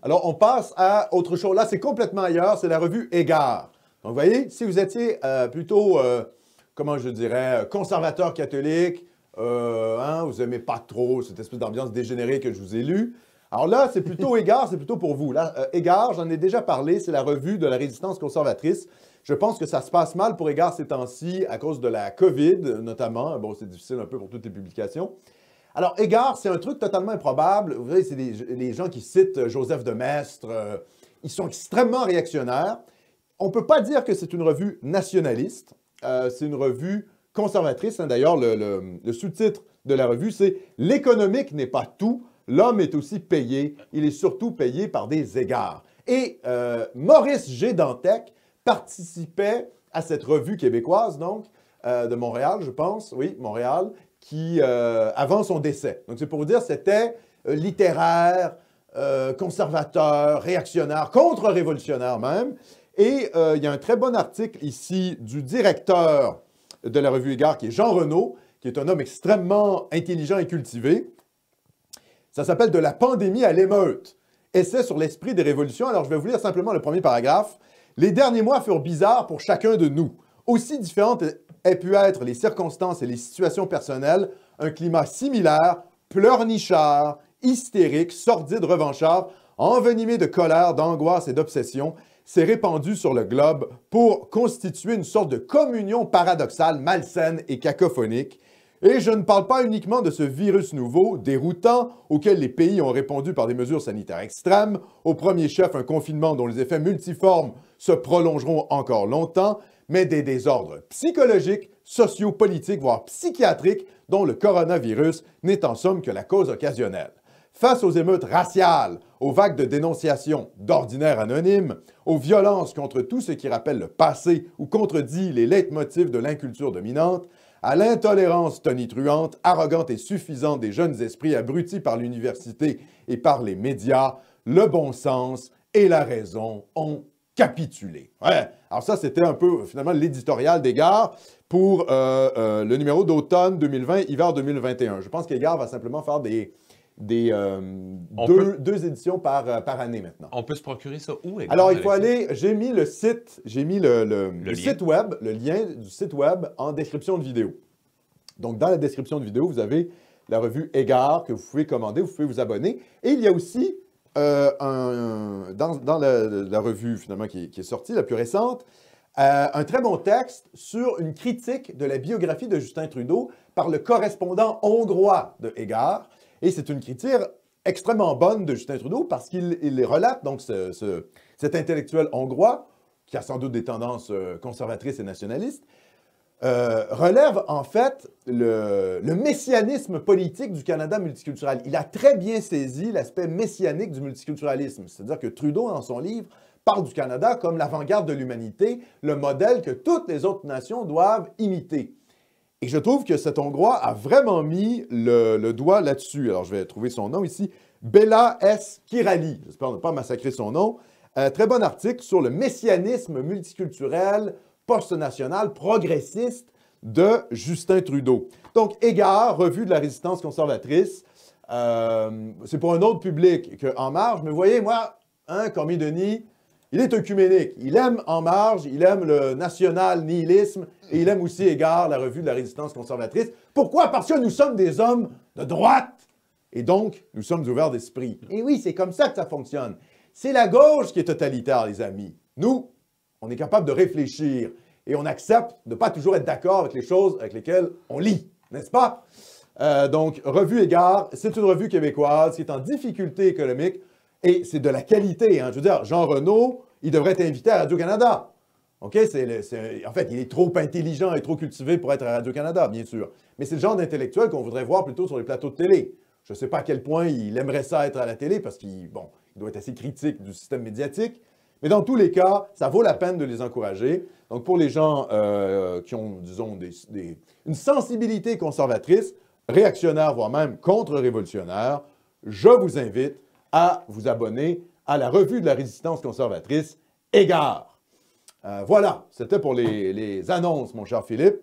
Alors, on passe à autre chose. Là, c'est complètement ailleurs. C'est la revue Égard. Donc, vous voyez, si vous étiez plutôt, comment je dirais, conservateur catholique, vous n'aimez pas trop cette espèce d'ambiance dégénérée que je vous ai lue. Alors là, c'est plutôt Égard, c'est plutôt pour vous. Là, Égard, j'en ai déjà parlé, c'est la revue de la résistance conservatrice. Je pense que ça se passe mal pour Égard ces temps-ci à cause de la COVID, notamment. Bon, c'est difficile un peu pour toutes les publications. Alors, Égard, c'est un truc totalement improbable. Vous voyez, c'est les gens qui citent Joseph de Maistre. Ils sont extrêmement réactionnaires. On ne peut pas dire que c'est une revue nationaliste. C'est une revue conservatrice. Hein. D'ailleurs, le sous-titre de la revue, c'est « L'économique n'est pas tout. L'homme est aussi payé. Il est surtout payé par des égards. » Et Maurice G. Dantec participait à cette revue québécoise, donc, de Montréal, je pense. Oui, Montréal, qui, avant son décès. Donc, c'est pour vous dire, c'était littéraire, conservateur, réactionnaire, contre-révolutionnaire même. Et il y a un très bon article ici du directeur de la revue Égard, qui est Jean Renaud, qui est un homme extrêmement intelligent et cultivé. Ça s'appelle « De la pandémie à l'émeute. Essai sur l'esprit des révolutions ». Alors, je vais vous lire simplement le premier paragraphe. « Les derniers mois furent bizarres pour chacun de nous. Aussi différentes aient pu être les circonstances et les situations personnelles, un climat similaire, pleurnichard, hystérique, sordide, revanchard, envenimé de colère, d'angoisse et d'obsession, s'est répandu sur le globe pour constituer une sorte de communion paradoxale, malsaine et cacophonique. Et je ne parle pas uniquement de ce virus nouveau, déroutant, auquel les pays ont répondu par des mesures sanitaires extrêmes, au premier chef un confinement dont les effets multiformes se prolongeront encore longtemps, mais des désordres psychologiques, sociopolitiques, voire psychiatriques, dont le coronavirus n'est en somme que la cause occasionnelle. Face aux émeutes raciales, aux vagues de dénonciations d'ordinaire anonymes, aux violences contre tout ce qui rappelle le passé ou contredit les leitmotifs de l'inculture dominante, à l'intolérance tonitruante, arrogante et suffisante des jeunes esprits abrutis par l'université et par les médias, le bon sens et la raison ont capitulé. Ouais. Alors ça, c'était un peu, finalement, l'éditorial d'Égard pour le numéro d'automne 2020, hiver 2021. Je pense qu'Égard va simplement faire deux éditions par année maintenant. On peut se procurer ça où? Alors, il faut aller... J'ai mis le site, le site web, le lien du site web en description de vidéo. Donc, dans la description de vidéo, vous avez la revue Égard que vous pouvez commander, vous pouvez vous abonner. Et il y a aussi, dans la revue, finalement, qui est sortie, la plus récente, un très bon texte sur une critique de la biographie de Justin Trudeau par le correspondant hongrois de Égard. Et c'est une critique extrêmement bonne de Justin Trudeau parce qu'il relate, donc, cet intellectuel hongrois, qui a sans doute des tendances conservatrices et nationalistes, relève en fait le messianisme politique du Canada multiculturel. Il a très bien saisi l'aspect messianique du multiculturalisme. C'est-à-dire que Trudeau, dans son livre, parle du Canada comme l'avant-garde de l'humanité, le modèle que toutes les autres nations doivent imiter. Et je trouve que cet Hongrois a vraiment mis le doigt là-dessus. Alors, je vais trouver son nom ici. Béla S. Kirali. J'espère ne pas massacrer son nom. Très bon article sur le messianisme multiculturel, post-national, progressiste de Justin Trudeau. Donc, Égard, revue de la résistance conservatrice. C'est pour un autre public qu'En Marge. Mais vous voyez, moi, Cormier Denis, il est œcuménique. Il aime En Marge, il aime le national-nihilisme et il aime aussi Égard, la revue de la résistance conservatrice. Pourquoi? Parce que nous sommes des hommes de droite et donc nous sommes ouverts d'esprit. Et oui, c'est comme ça que ça fonctionne. C'est la gauche qui est totalitaire, les amis. Nous, on est capable de réfléchir et on accepte de ne pas toujours être d'accord avec les choses avec lesquelles on lit, n'est-ce pas? Donc, revue Égard, c'est une revue québécoise qui est en difficulté économique. Et c'est de la qualité. Hein. Je veux dire, Jean Renaud, il devrait être invité à Radio-Canada. OK? En fait, il est trop intelligent et trop cultivé pour être à Radio-Canada, bien sûr. Mais c'est le genre d'intellectuel qu'on voudrait voir plutôt sur les plateaux de télé. Je ne sais pas à quel point il aimerait ça être à la télé parce qu'il doit être assez critique du système médiatique. Mais dans tous les cas, ça vaut la peine de les encourager. Donc, pour les gens qui ont, disons, une sensibilité conservatrice, réactionnaire, voire même contre-révolutionnaire, je vous invite à vous abonner à la revue de la résistance conservatrice Égard. Voilà, c'était pour les annonces, mon cher Philippe.